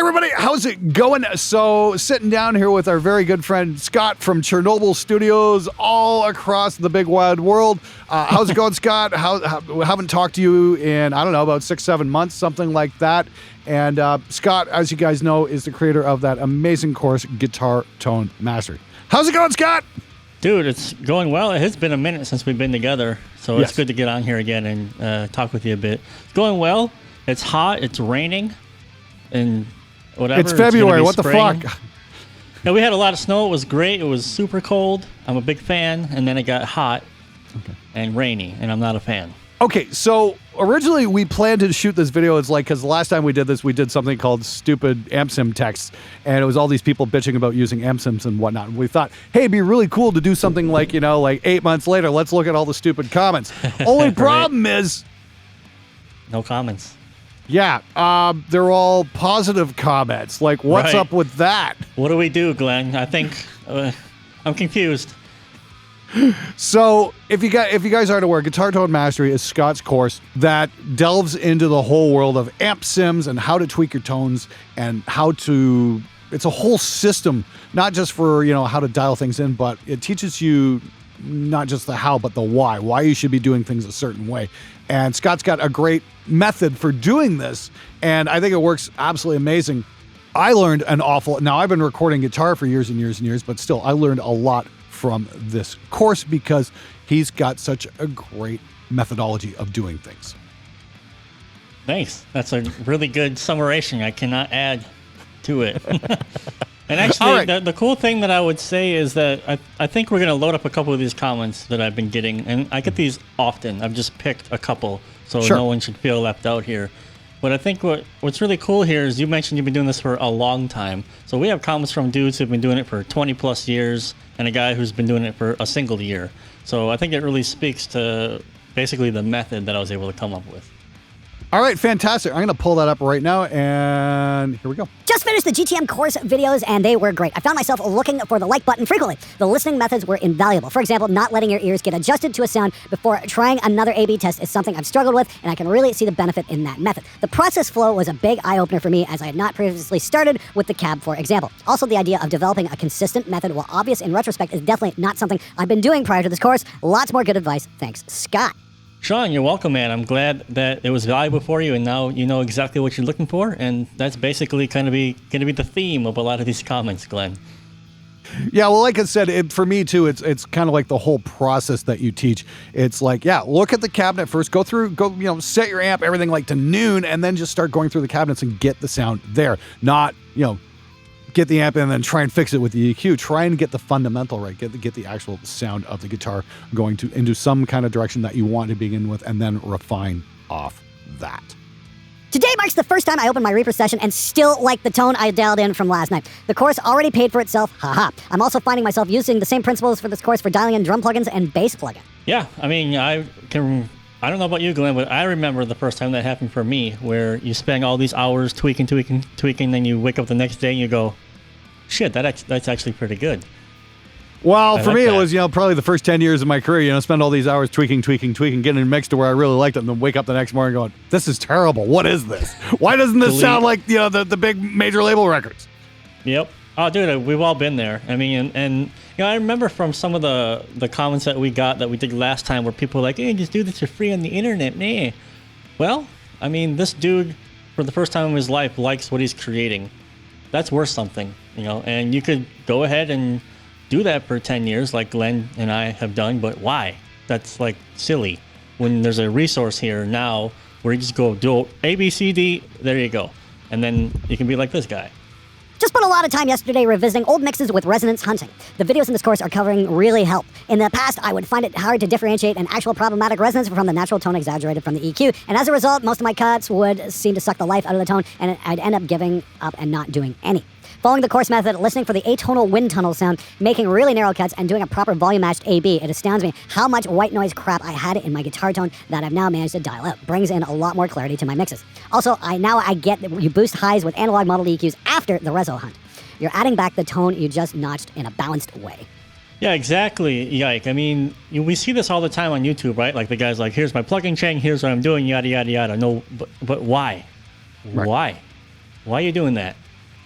everybody, how's it going? So, sitting down here with our very good friend Scott from Chernobyl Studios all across the big wide world. How's it going, Scott? We haven't talked to you in, I don't know, about 6-7 months, something like that. And Scott, as you guys know, is the creator of that amazing course, Guitar Tone Mastery. How's it going, Scott? Dude, it's going well. It has been a minute since we've been together, so It's good to get on here again and talk with you a bit. It's going well. It's hot. It's raining. And whatever. It's February. What the fuck? Yeah, we had a lot of snow. It was great. It was super cold. I'm a big fan. And then it got hot and rainy, and I'm not a fan. Okay, so originally we planned to shoot this video. It's like, because the last time we did this, we did something called stupid AmpSim texts, and it was all these people bitching about using AmpSims and whatnot. And we thought, hey, it'd be really cool to do something like, like 8 months later, let's look at all the stupid comments. Only problem is... no comments. Yeah, they're all positive comments. Like, what's up with that? What do we do, Glenn? I think I'm confused. So, if you guys aren't aware, Guitar Tone Mastery is Scott's course that delves into the whole world of amp sims and how to tweak your tones and how to... It's a whole system, not just for, how to dial things in, but it teaches you not just the how, but the why you should be doing things a certain way. And Scott's got a great method for doing this, and I think it works absolutely amazing. I learned an awful... Now, I've been recording guitar for years and years and years, but still, I learned a lot from this course because he's got such a great methodology of doing things. Thanks. That's a really good summation. I cannot add to it. And actually, the cool thing that I would say is that I think we're going to load up a couple of these comments that I've been getting, and I get these often. I've just picked a couple, so no one should feel left out here. But I think what's really cool here is you mentioned you've been doing this for a long time. So we have comments from dudes who've been doing it for 20 plus years and a guy who's been doing it for a single year. So I think it really speaks to basically the method that I was able to come up with. All right, fantastic. I'm going to pull that up right now, and here we go. Just finished the GTM course videos, and they were great. I found myself looking for the like button frequently. The listening methods were invaluable. For example, not letting your ears get adjusted to a sound before trying another A/B test is something I've struggled with, and I can really see the benefit in that method. The process flow was a big eye-opener for me, as I had not previously started with the cab, for example. Also, the idea of developing a consistent method, while obvious in retrospect, is definitely not something I've been doing prior to this course. Lots more good advice. Thanks, Scott. Sean, you're welcome, man. I'm glad that it was valuable for you, and now you know exactly what you're looking for, and that's basically going to be the theme of a lot of these comments, Glenn. Yeah, well, like I said, for me too, it's kind of like the whole process that you teach. It's like, look at the cabinet first, go, set your amp, everything like to noon, and then just start going through the cabinets and get the sound there. Not, get the amp and then try and fix it with the EQ. Try and get the fundamental right. Get the actual sound of the guitar going into some kind of direction that you want to begin with, and then refine off that. Today marks the first time I opened my Reaper session and still like the tone I dialed in from last night. The course already paid for itself, haha. I'm also finding myself using the same principles for this course for dialing in drum plugins and bass plugin. Yeah, I mean, I don't know about you, Glenn, but I remember the first time that happened for me, where you spend all these hours tweaking, then you wake up the next day and you go, shit, that's actually pretty good. Well, for me, it was, probably the first 10 years of my career, spend all these hours tweaking, getting it mixed to where I really liked it, and then wake up the next morning going, this is terrible. What is this? Why doesn't this sound like, the big major label records? Yep. Oh, dude, we've all been there. I mean, and I remember from some of the comments that we did last time where people were like, hey, just do this for free on the internet, nah. Well, I mean, this dude, for the first time in his life, likes what he's creating. That's worth something, and you could go ahead and do that for 10 years like Glenn and I have done, but why? That's like silly when there's a resource here now where you just go do A, B, C, D, there you go. And then you can be like this guy. Just spent a lot of time yesterday revisiting old mixes with resonance hunting. The videos in this course are covering really help. In the past, I would find it hard to differentiate an actual problematic resonance from the natural tone exaggerated from the EQ, and as a result, most of my cuts would seem to suck the life out of the tone, and I'd end up giving up and not doing any. Following the course method, listening for the atonal wind tunnel sound, making really narrow cuts, and doing a proper volume matched A/B, it astounds me how much white noise crap I had in my guitar tone that I've now managed to dial out. Brings in a lot more clarity to my mixes. Also, I get that you boost highs with analog model EQs after the reso hunt. You're adding back the tone you just notched in a balanced way. Yeah, exactly. Yike. I mean, we see this all the time on YouTube, right? Like the guy's like, here's my plugin chain, here's what I'm doing, yada, yada, yada. No, but why? Right. Why are you doing that?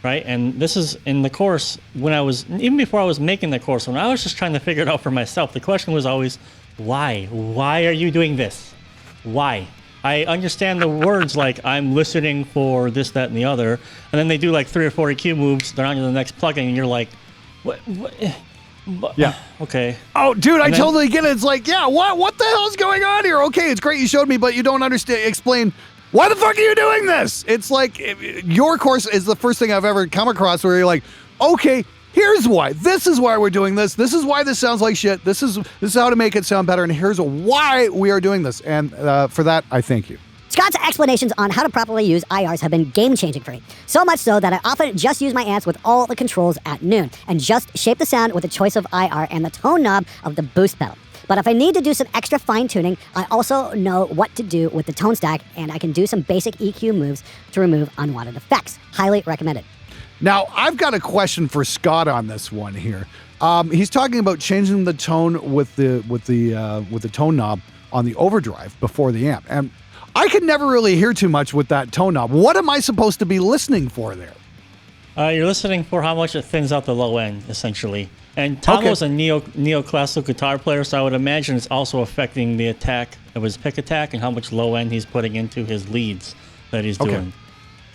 right? And this is in the course even before I was making the course, when I was just trying to figure it out for myself, the question was always, why? Why are you doing this? Why? I understand the words like I'm listening for this, that, and the other, and then they do like 3 or 4 EQ moves, they're on to the next plugin, and you're like, what? Yeah. Okay. Oh, dude, I totally get it. It's like, yeah, what the hell is going on here? Okay, it's great you showed me, but you don't explain, why the fuck are you doing this? It's like, your course is the first thing I've ever come across where you're like, okay, here's why. This is why we're doing this. This is why this sounds like shit. This is how to make it sound better, and here's why we are doing this. And for that, I thank you. Scott's explanations on how to properly use IRs have been game-changing for me. So much so that I often just use my amps with all the controls at noon and just shape the sound with the choice of IR and the tone knob of the boost pedal. But if I need to do some extra fine-tuning, I also know what to do with the tone stack, and I can do some basic EQ moves to remove unwanted effects. Highly recommended. Now, I've got a question for Scott on this one here. He's talking about changing the tone with the tone knob on the overdrive before the amp, and I can never really hear too much with that tone knob. What am I supposed to be listening for there? You're listening for how much it thins out the low end, essentially. And Tamo's a neoclassical guitar player, so I would imagine it's also affecting the attack of his pick attack and how much low end he's putting into his leads that he's doing.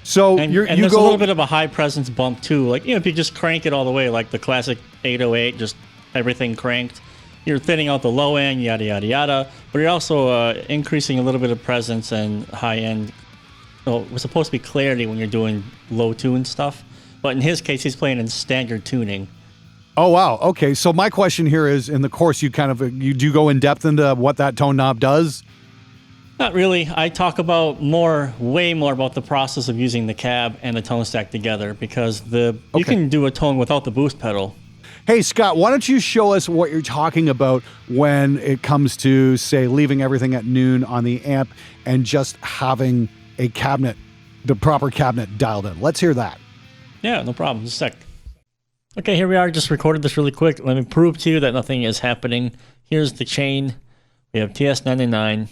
So there's a little bit of a high presence bump too. Like, if you just crank it all the way, like the classic 808, just everything cranked, you're thinning out the low end, yada, yada, yada. But you're also increasing a little bit of presence and high end. Well, it's supposed to be clarity when you're doing low tune stuff. But in his case, he's playing in standard tuning. Oh, wow. Okay. So my question here is, in the course, you do go in depth into what that tone knob does? Not really. I talk about way more about the process of using the cab and the tone stack together, because you can do a tone without the boost pedal. Hey, Scott, why don't you show us what you're talking about when it comes to, say, leaving everything at noon on the amp and just having a cabinet, the proper cabinet dialed in. Let's hear that. Yeah, no problem. Just a sec. Okay, here we are. Just recorded this really quick. Let me prove to you that nothing is happening. Here's the chain. We have TS99.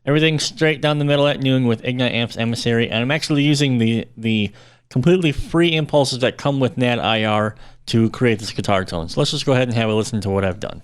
Everything straight down the middle at noon with Ignite Amps Emissary. And I'm actually using the completely free impulses that come with NAD IR to create this guitar tone. So let's just go ahead and have a listen to what I've done.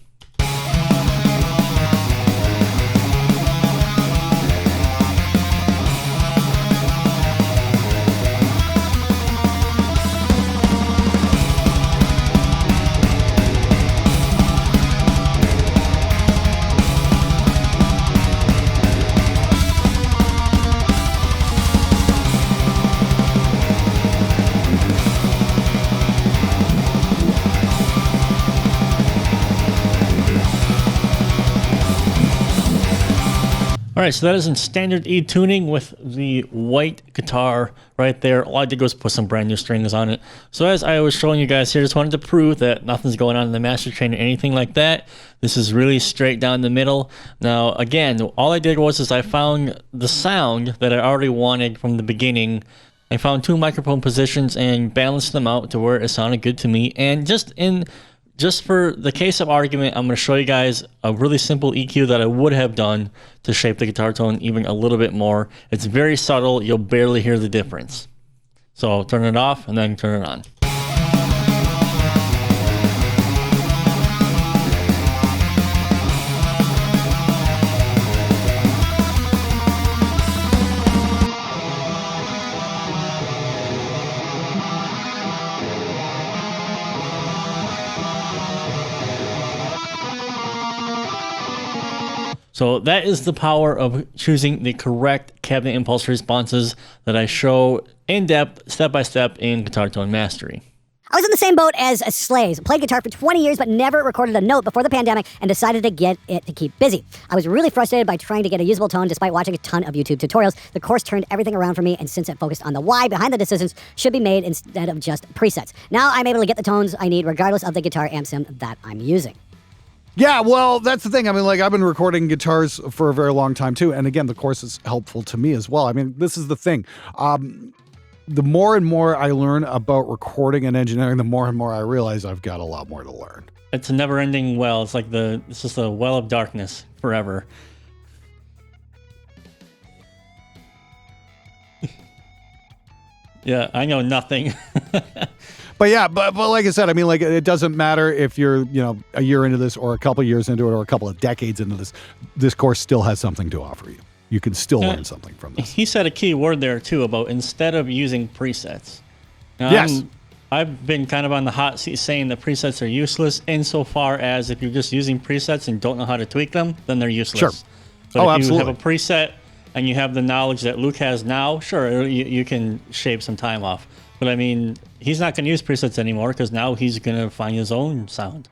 All right, so that is in standard E tuning with the white guitar right there. All I did was put some brand new strings on it. So as I was showing you guys here, just wanted to prove that nothing's going on in the master chain or anything like that. This is really straight down the middle. Now, again, all I did was I found the sound that I already wanted from the beginning. I found 2 microphone positions and balanced them out to where it sounded good to me. And just for the case of argument, I'm going to show you guys a really simple EQ that I would have done to shape the guitar tone even a little bit more. It's very subtle. You'll barely hear the difference. So I'll turn it off and then turn it on. So that is the power of choosing the correct cabinet impulse responses that I show in depth, step by step in Guitar Tone Mastery. I was in the same boat as Slays. Played guitar for 20 years but never recorded a note before the pandemic and decided to get it to keep busy. I was really frustrated by trying to get a usable tone despite watching a ton of YouTube tutorials. The course turned everything around for me, and since it focused on the why behind the decisions should be made instead of just presets. Now I'm able to get the tones I need regardless of the guitar amp sim that I'm using. Yeah, well, that's the thing. I mean, like, I've been recording guitars for a very long time, too. And again, the course is helpful to me as well. I mean, this is the thing. The more and more I learn about recording and engineering, the more and more I realize I've got a lot more to learn. It's a never-ending well. It's like it's just a well of darkness forever. Yeah, I know nothing. But yeah, but like I said, I mean, like, it doesn't matter if you're, a year into this or a couple years into it or a couple of decades into this. This course still has something to offer you. You can still learn something from this. He said a key word there too about instead of using presets. Now, Yes. I've been kind of on the hot seat saying that presets are useless insofar as if you're just using presets and don't know how to tweak them, then they're useless. Sure. But if absolutely. you have a preset and you have the knowledge that Luke has now, sure, you can shave some time off. But I mean, he's not going to use presets anymore because now he's going to find his own sound.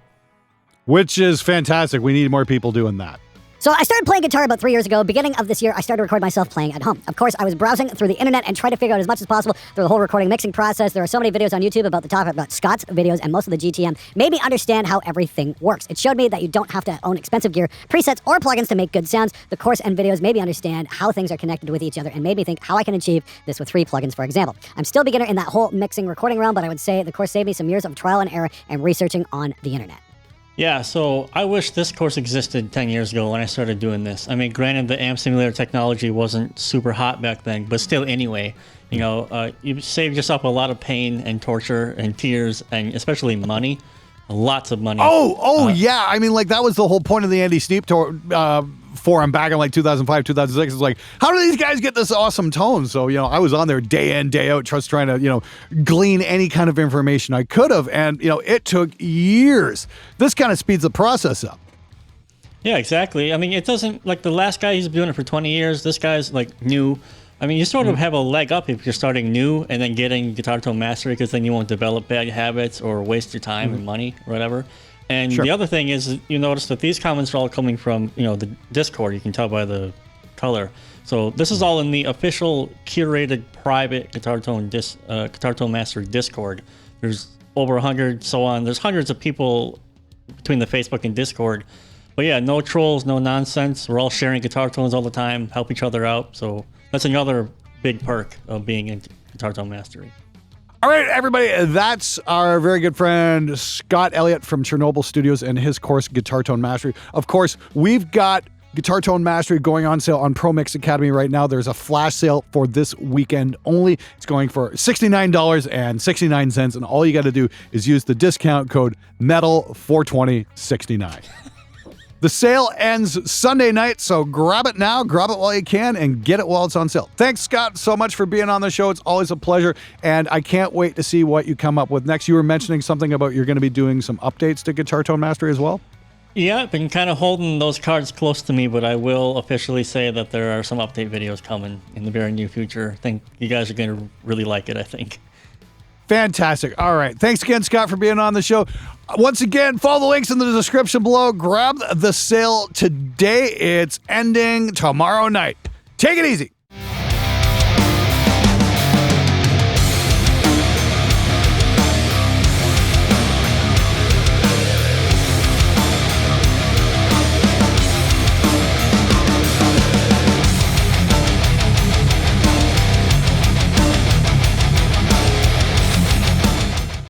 Which is fantastic. We need more people doing that. So I started playing guitar about 3 years ago. Beginning of this year, I started to record myself playing at home. Of course, I was browsing through the internet and trying to figure out as much as possible through the whole recording mixing process. There are so many videos on YouTube about the topic, about Scott's videos, and most of the GTM made me understand how everything works. It showed me that you don't have to own expensive gear, presets, or plugins to make good sounds. The course and videos made me understand how things are connected with each other and made me think how I can achieve this with 3 plugins, for example. I'm still a beginner in that whole mixing recording realm, but I would say the course saved me some years of trial and error and researching on the internet. Yeah, so I wish this course existed 10 years ago when I started doing this. I mean, granted, the amp simulator technology wasn't super hot back then, but still anyway, you saved yourself a lot of pain and torture and tears and especially money. Lots of money. Yeah. I mean, like, that was the whole point of the Andy Sneap forum back in like 2005, 2006. It's like, how do these guys get this awesome tone? So, I was on there day in, day out, just trying to, glean any kind of information I could have. And, it took years. This kind of speeds the process up. Yeah, exactly. I mean, it doesn't, like the last guy, he's been doing it for 20 years. This guy's like new. I mean, you sort of have a leg up if you're starting new and then getting guitar tone mastery because then you won't develop bad habits or waste your time and money or whatever. And the other thing is, you notice that these comments are all coming from, the Discord. You can tell by the color. So this is all in the official curated private Guitar Tone Master Discord. There's over 100, so on. There's hundreds of people between the Facebook and Discord. But yeah, no trolls, no nonsense. We're all sharing guitar tones all the time, help each other out. So that's another big perk of being in Guitar Tone Mastery. All right, everybody, that's our very good friend Scott Elliott from Chernobyl Studios and his course, Guitar Tone Mastery. Of course, we've got Guitar Tone Mastery going on sale on Pro Mix Academy right now. There's a flash sale for this weekend only. It's going for $69.69, and all you got to do is use the discount code METAL42069. The sale ends Sunday night, so grab it now, grab it while you can, and get it while it's on sale. Thanks, Scott, so much for being on the show. It's always a pleasure, and I can't wait to see what you come up with next. You were mentioning something about you're going to be doing some updates to Guitar Tone Mastery as well? Yeah, I've been kind of holding those cards close to me, but I will officially say that there are some update videos coming in the very near future. I think you guys are going to really like it, I think. Fantastic. All right. Thanks again, Scott, for being on the show. Once again, follow the links in the description below. Grab the sale today. It's ending tomorrow night. Take it easy.